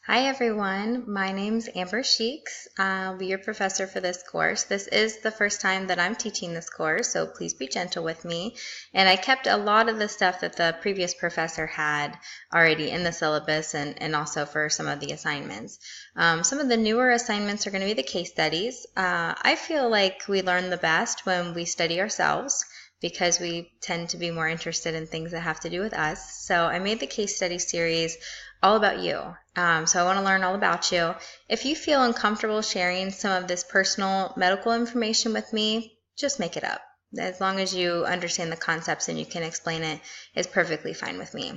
Hi everyone, my name's Amber Sheeks. I'll be your professor for this course. This is the first time that I'm teaching this course, so please be gentle with me. And I kept a lot of the stuff that the previous professor had already in the syllabus and also for some of the assignments. Some of the newer assignments are going to be the case studies. I feel like we learn the best when we study ourselves, because we tend to be more interested in things that have to do with us. So I made the case study series all about you. So I want to learn all about you. If you feel uncomfortable sharing some of this personal medical information with me, just make it up. As long as you understand the concepts and you can explain it, it's perfectly fine with me.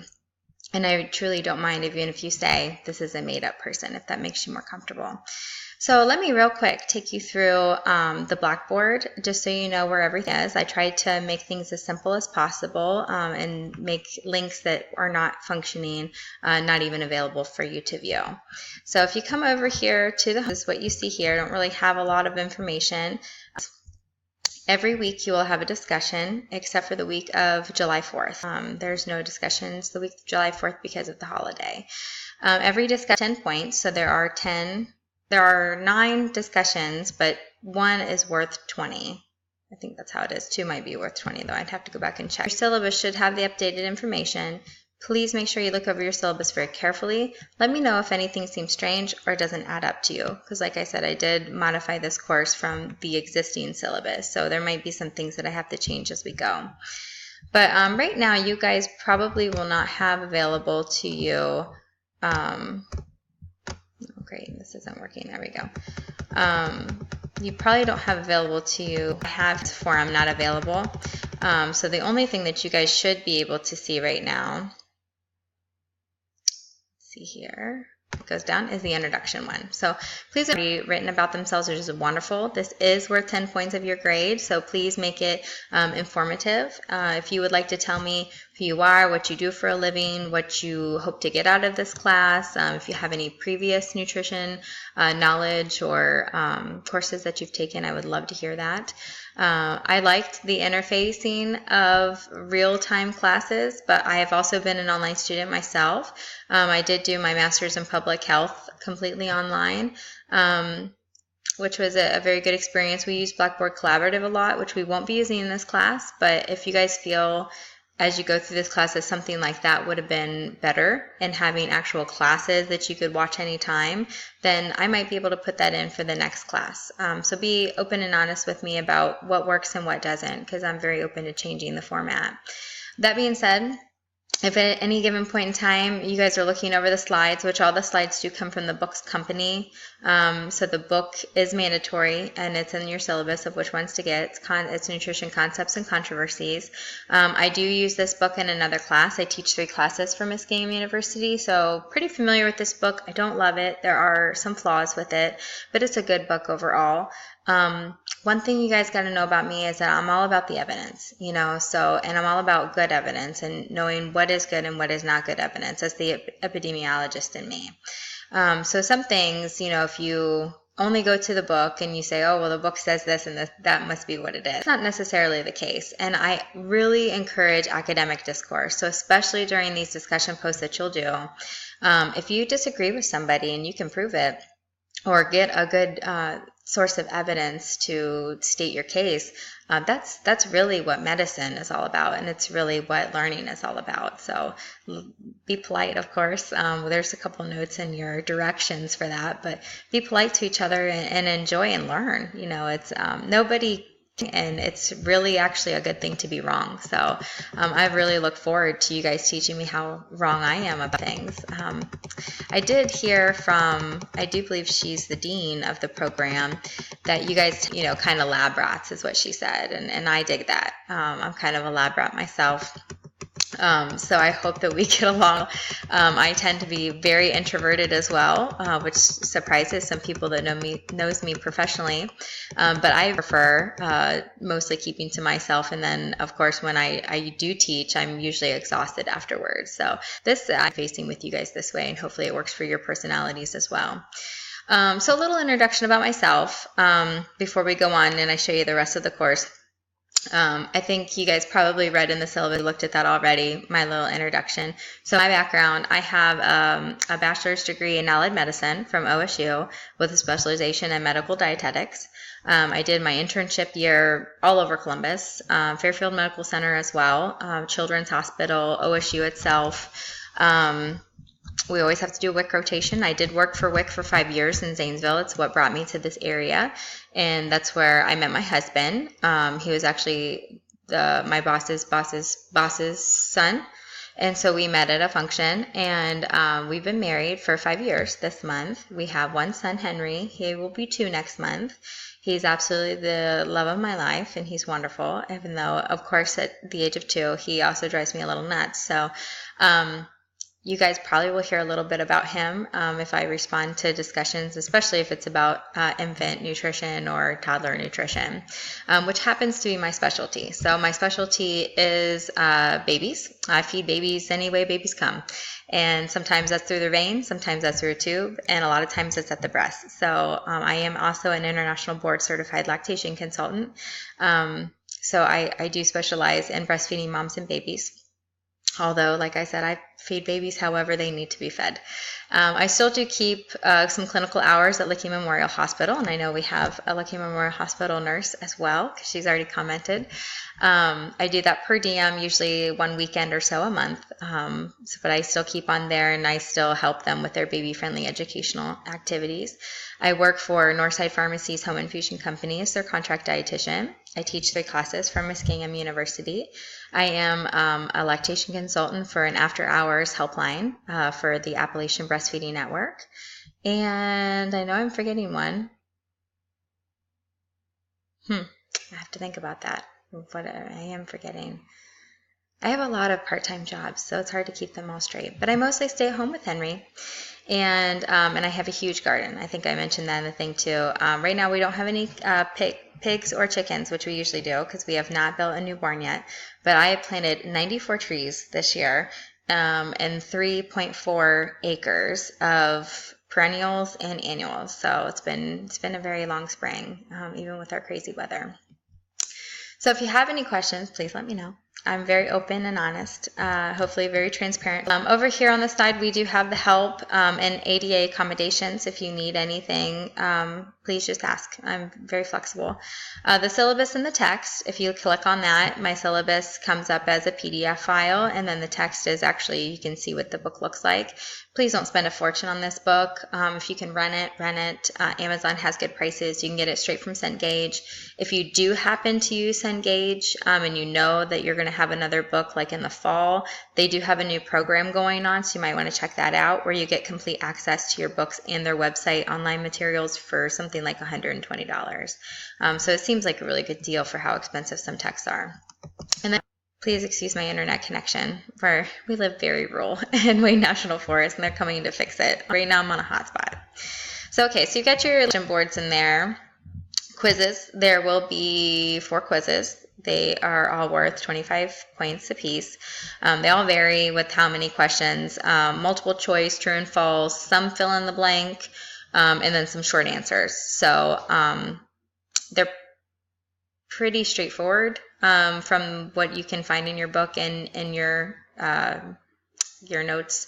And I truly don't mind even if you say this is a made-up person, if that makes you more comfortable. So let me real quick take you through the Blackboard, just so you know where everything is. I tried to make things as simple as possible and make links that are not functioning, not even available for you to view. So if you come over here to this is what you see here. I don't really have a lot of information. Every week you will have a discussion, except for the week of July 4th. There's no discussions the week of July 4th because of the holiday. Every discussion 10 points, so there are 9 discussions, but one is worth 20. I think that's how it is. 2 might be worth 20, though. I'd have to go back and check. Your syllabus should have the updated information. Please make sure you look over your syllabus very carefully. Let me know if anything seems strange or doesn't add up to you, because like I said, I did modify this course from the existing syllabus, so there might be some things that I have to change as we go. But right now, you guys probably will not have available to you great, this isn't working. There we go. You probably don't have available to you. I have this forum not available. So the only thing that you guys should be able to see right now, see here, it goes down, is the introduction one. So please be written about themselves, which is wonderful. This is worth 10 points of your grade, so please make it informative. If you would like to tell me who you are, what you do for a living, what you hope to get out of this class, if you have any previous nutrition knowledge or courses that you've taken, I would love to hear that. I liked the interfacing of real-time classes, but I have also been an online student myself. I did do my master's in public health completely online, which was a very good experience. We use Blackboard Collaborative a lot, which we won't be using in this class, but if you guys feel as you go through this class that something like that would have been better and having actual classes that you could watch anytime, then I might be able to put that in for the next class. So be open and honest with me about what works and what doesn't, because I'm very open to changing the format. That being said, if at any given point in time you guys are looking over the slides, which all the slides do come from the books company, so the book is mandatory and it's in your syllabus of which ones to get. It's Nutrition Concepts and Controversies. I do use this book in another class. I teach 3 classes for Miss Game University, so pretty familiar with this book. I don't love it. There are some flaws with it, but it's a good book overall. One thing you guys got to know about me is that I'm all about the evidence, and I'm all about good evidence and knowing what is good and what is not good evidence. That's the epidemiologist in me. So some things, if you only go to the book and you say, oh, well, the book says this and that must be what it is. It's not necessarily the case. And I really encourage academic discourse. So especially during these discussion posts that you'll do, if you disagree with somebody and you can prove it or get a good source of evidence to state your case, that's really what medicine is all about, and it's really what learning is all about. So be polite, of course. There's a couple notes in your directions for that, but be polite to each other and enjoy and learn. It's nobody, and it's really actually a good thing to be wrong. So I really look forward to you guys teaching me how wrong I am about things. I did hear from, I do believe she's the dean of the program, that you guys, kind of lab rats is what she said, and I dig that. I'm kind of a lab rat myself. So I hope that we get along. I tend to be very introverted as well, which surprises some people that knows me professionally. But I prefer mostly keeping to myself. And then, of course, when I do teach, I'm usually exhausted afterwards. So I'm facing with you guys this way, and hopefully it works for your personalities as well. So a little introduction about myself before we go on and I show you the rest of the course. I think you guys probably read in the syllabus, looked at that already, my little introduction. So my background, I have a bachelor's degree in allied medicine from OSU with a specialization in medical dietetics. I did my internship year all over Columbus, Fairfield Medical Center as well, Children's Hospital, OSU itself. We always have to do a WIC rotation. I did work for WIC for 5 years in Zanesville. It's what brought me to this area. And that's where I met my husband. He was actually my boss's son. And so we met at a function, and we've been married for 5 years this month. We have one son, Henry. He will be 2 next month. He's absolutely the love of my life, and he's wonderful, even though, of course, at the age of 2, he also drives me a little nuts. So, you guys probably will hear a little bit about him if I respond to discussions, especially if it's about infant nutrition or toddler nutrition, which happens to be my specialty. So my specialty is babies. I feed babies any way babies come. And sometimes that's through the vein, sometimes that's through a tube, and a lot of times it's at the breast. So I am also an international board certified lactation consultant. So I do specialize in breastfeeding moms and babies. Although, like I said, I feed babies however they need to be fed. I still do keep some clinical hours at Licking Memorial Hospital, and I know we have a Licking Memorial Hospital nurse as well, because she's already commented. I do that per diem, usually 1 weekend or so a month, but I still keep on there, and I still help them with their baby-friendly educational activities. I work for Northside Pharmacy's Home Infusion Company as their contract dietitian. I teach 3 classes from Muskingum University. I am a lactation consultant for an after-hours helpline for the Appalachian Breastfeeding Network. And I know I'm forgetting one. I have to think about that. What I am forgetting. I have a lot of part-time jobs, so it's hard to keep them all straight. But I mostly stay at home with Henry. And I have a huge garden. I think I mentioned that in the thing too. Right now we don't have any pigs or chickens, which we usually do because we have not built a new barn yet. But I have planted 94 trees this year and 3.4 acres of perennials and annuals. So it's been a very long spring, even with our crazy weather. So if you have any questions, please let me know. I'm very open and honest, hopefully very transparent. Over here on the side, we do have the help and ADA accommodations. If you need anything, please just ask. I'm very flexible. The syllabus and the text, if you click on that, my syllabus comes up as a PDF file, and then the text is actually, you can see what the book looks like. Please don't spend a fortune on this book. If you can rent it. Amazon has good prices. You can get it straight from Cengage. If you do happen to use Cengage and you know that you're going to have another book like in the fall, they do have a new program going on, so you might want to check that out, where you get complete access to your books and their website online materials for something like $120. So it seems like a really good deal for how expensive some texts are. And then please excuse my internet connection, for we live very rural in Wayne National Forest, and they're coming to fix it. Right now I'm on a hotspot. So okay, so you got your lesson boards in there. Quizzes, there will be 4 quizzes. They are all worth 25 points apiece. They all vary with how many questions, multiple choice, true and false, some fill in the blank, and then some short answers. So they're pretty straightforward from what you can find in your book and in your notes,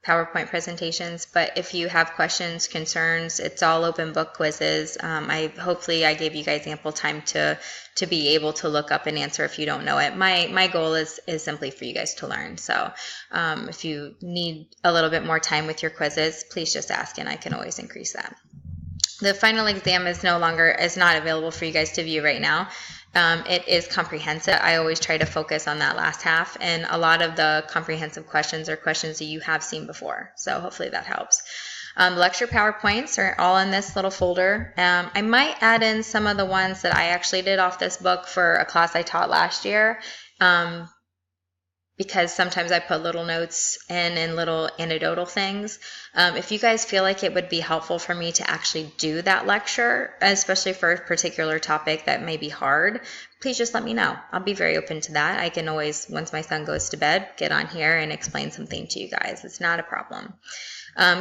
PowerPoint presentations. But if you have questions, concerns, it's all open book quizzes. Hopefully I gave you guys ample time to be able to look up and answer if you don't know it. My goal is simply for you guys to learn. So if you need a little bit more time with your quizzes, please just ask, and I can always increase that. The final exam is not available for you guys to view right now. It is comprehensive. I always try to focus on that last half, and a lot of the comprehensive questions are questions that you have seen before, so hopefully that helps. The lecture PowerPoints are all in this little folder. I might add in some of the ones that I actually did off this book for a class I taught last year, because sometimes I put little notes and little anecdotal things. If you guys feel like it would be helpful for me to actually do that lecture, especially for a particular topic that may be hard, please just let me know. I'll be very open to that. I can always, once my son goes to bed, get on here and explain something to you guys. It's not a problem.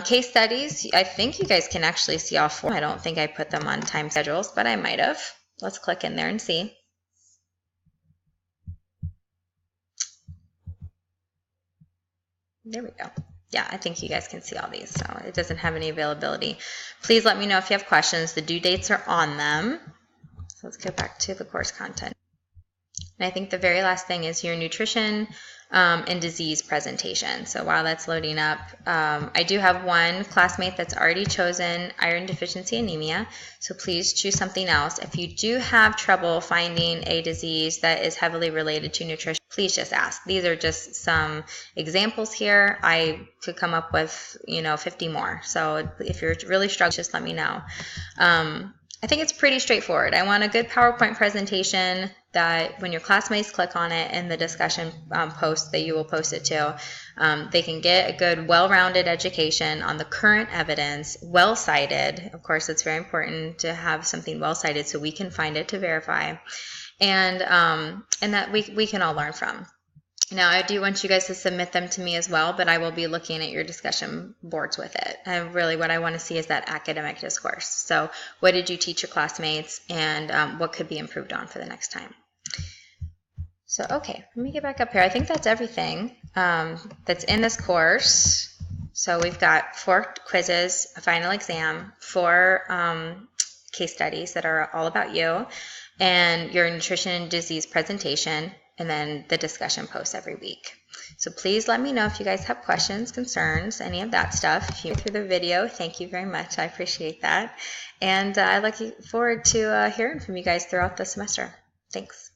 Case studies, I think you guys can actually see all 4. I don't think I put them on time schedules, but I might have. Let's click in there and see. There we go. Yeah, I think you guys can see all these, so it doesn't have any availability. Please let me know if you have questions. The due dates are on them. So let's go back to the course content. And I think the very last thing is your nutrition and disease presentation. So while that's loading up, I do have one classmate that's already chosen iron deficiency anemia. So please choose something else. If you do have trouble finding a disease that is heavily related to nutrition, please just ask. These are just some examples here. I could come up with, 50 more. So if you're really struggling, just let me know. I think it's pretty straightforward. I want a good PowerPoint presentation that when your classmates click on it in the discussion post that you will post it to, they can get a good, well-rounded education on the current evidence, well-cited. Of course, it's very important to have something well-cited so we can find it to verify, and that we can all learn from. Now, I do want you guys to submit them to me as well, but I will be looking at your discussion boards with it. And really what I want to see is that academic discourse. So what did you teach your classmates, and what could be improved on for the next time? So, okay, let me get back up here. I think that's everything that's in this course. So we've got 4 quizzes, a final exam, 4 case studies that are all about you, and your nutrition and disease presentation, and then the discussion posts every week. So please let me know if you guys have questions, concerns, any of that stuff. If you went through the video, thank you very much. I appreciate that. And I look forward to hearing from you guys throughout the semester. Thanks.